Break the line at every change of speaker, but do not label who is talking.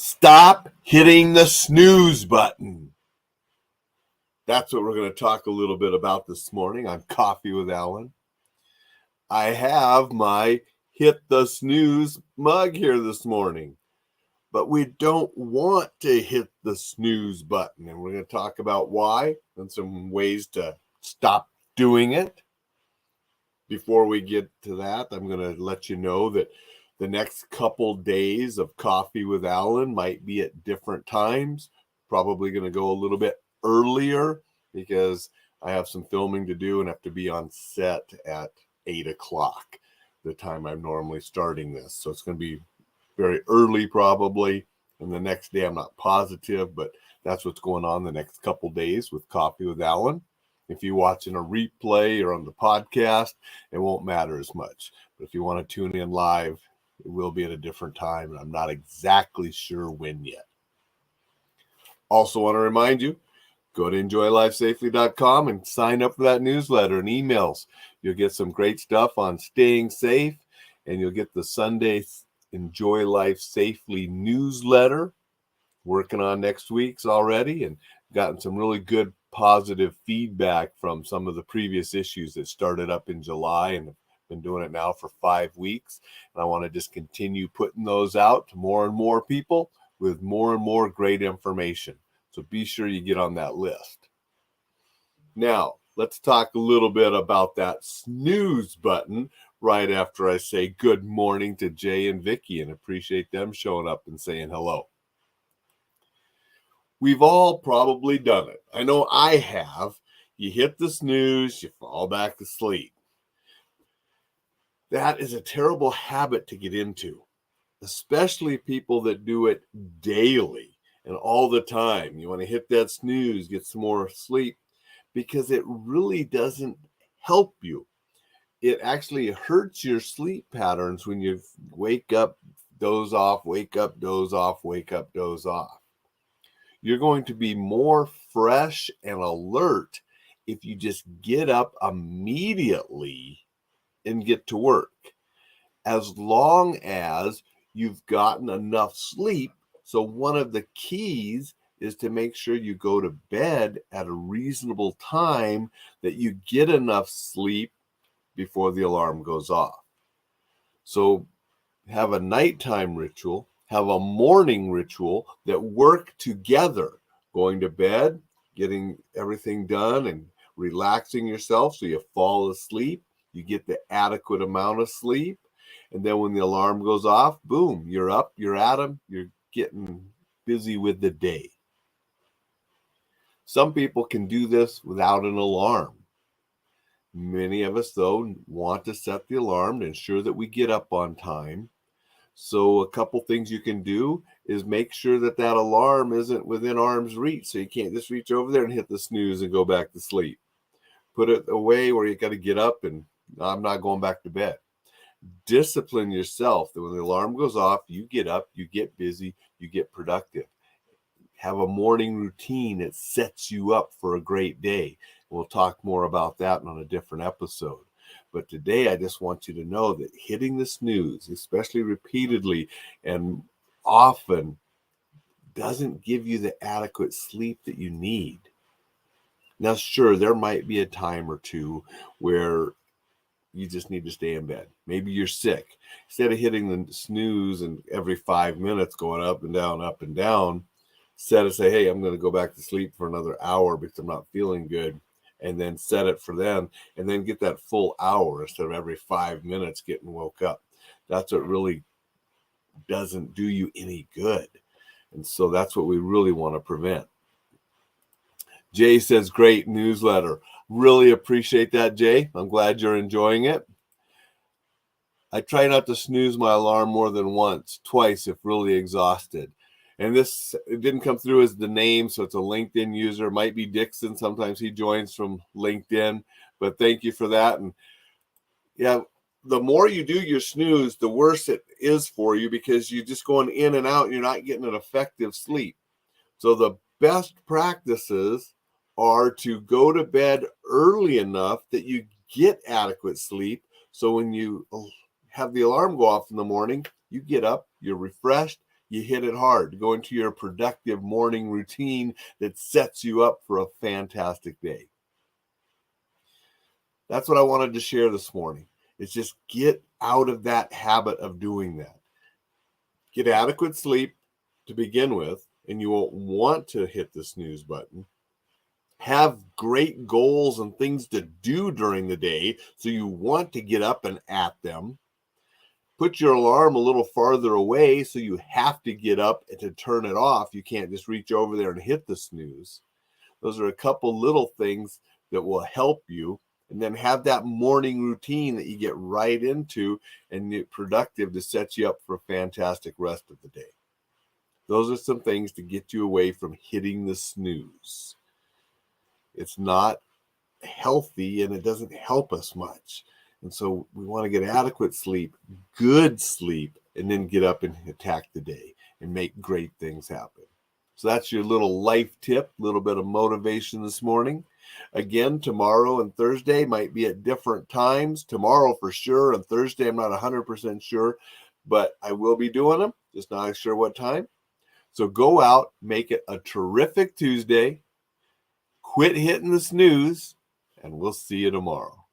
Stop hitting the snooze button. That's what we're going to talk a little bit about this morning on Coffee with Alain. I have my Hit the Snooze mug here this morning, but we don't want to hit the snooze button, and we're going to talk about why and some ways to stop doing it. Before we get to that, I'm going to let you know that the next couple days of Coffee with Alain might be at different times. Probably going to go a little bit earlier because I have some filming to do and have to be on set at 8 o'clock, the time I'm normally starting this. So it's going to be very early probably. And the next day I'm not positive, but that's what's going on the next couple days with Coffee with Alain. If you're watching a replay or on the podcast, it won't matter as much. But if you want to tune in live, it will be at a different time, and I'm not exactly sure when yet. Also want to remind you, go to enjoylifesafely.com and sign up for that newsletter and emails. You'll get some great stuff on staying safe, and you'll get the Sunday Enjoy Life Safely newsletter. Working on next week's already, and gotten some really good positive feedback from some of the previous issues that started up in July and have been doing it now for 5 weeks. And I want to just continue putting those out to more and more people with more and more great information. So be sure you get on that list. Now, let's talk a little bit about that snooze button right after I say good morning to Jay and Vicky, and appreciate them showing up and saying hello. We've all probably done it. I know I have. You hit the snooze, you fall back to sleep. That is a terrible habit to get into, especially people that do it daily and all the time. You want to hit that snooze, get some more sleep, because it really doesn't help you. It actually hurts your sleep patterns when you wake up, doze off, wake up, doze off, wake up, doze off. You're going to be more fresh and alert if you just get up immediately and get to work, as long as you've gotten enough sleep. So one of the keys is to make sure you go to bed at a reasonable time, that you get enough sleep before the alarm goes off. So have a nighttime ritual, have a morning ritual that work together. Going to bed, getting everything done and relaxing yourself so you fall asleep, you get the adequate amount of sleep, and then when the alarm goes off, boom, you're up, you're at 'em, you're getting busy with the day. Some people can do this without an alarm. Many of us, though, want to set the alarm to ensure that we get up on time. So a couple things you can do is make sure that that alarm isn't within arm's reach, so you can't just reach over there and hit the snooze and go back to sleep. Put it away where you got to get up and I'm not going back to bed. Discipline yourself that when the alarm goes off, you get up, you get busy, you get productive. Have a morning routine that sets you up for a great day. We'll talk more about that on a different episode. But today, I just want you to know that hitting the snooze, especially repeatedly and often, doesn't give you the adequate sleep that you need. Now, sure, there might be a time or two where you just need to stay in bed. Maybe you're sick. Instead of hitting the snooze and every 5 minutes going up and down, set it, say, hey, I'm going to go back to sleep for another hour because I'm not feeling good. And then set it for then, and then get that full hour instead of every 5 minutes getting woke up. That's what really doesn't do you any good. And so that's what we really want to prevent. Jay says, great newsletter. Really appreciate that, Jay. I'm glad you're enjoying it. I try not to snooze my alarm more than once, twice if really exhausted. And this, it didn't come through as the name, so it's a LinkedIn user. It might be Dixon. Sometimes he joins from LinkedIn, but thank you for that. And yeah, the more you do your snooze, the worse it is for you, because you're just going in and out and you're not getting an effective sleep. So the best practices are to go to bed early enough that you get adequate sleep. So when you have the alarm go off in the morning, you get up, you're refreshed, You hit it hard. Go into your productive morning routine that sets you up for a fantastic day. That's what I wanted to share this morning. Is just get out of that habit of doing that. Get adequate sleep to begin with, and you won't want to hit the snooze button. Have great goals and things to do during the day, so you want to get up and at them. Put your alarm a little farther away, so you have to get up and to turn it off. You can't just reach over there and hit the snooze. Those are a couple little things that will help you. And then have that morning routine that you get right into and get productive to set you up for a fantastic rest of the day. Those are some things to get you away from hitting the snooze. It's not healthy and it doesn't help us much. And so we want to get adequate sleep, good sleep, and then get up and attack the day and make great things happen. So that's your little life tip, a little bit of motivation this morning. Again, tomorrow and Thursday might be at different times. Tomorrow for sure, and Thursday I'm not 100% sure, but I will be doing them, just not sure what time. So go out, make it a terrific Tuesday, quit hitting the snooze, and we'll see you tomorrow.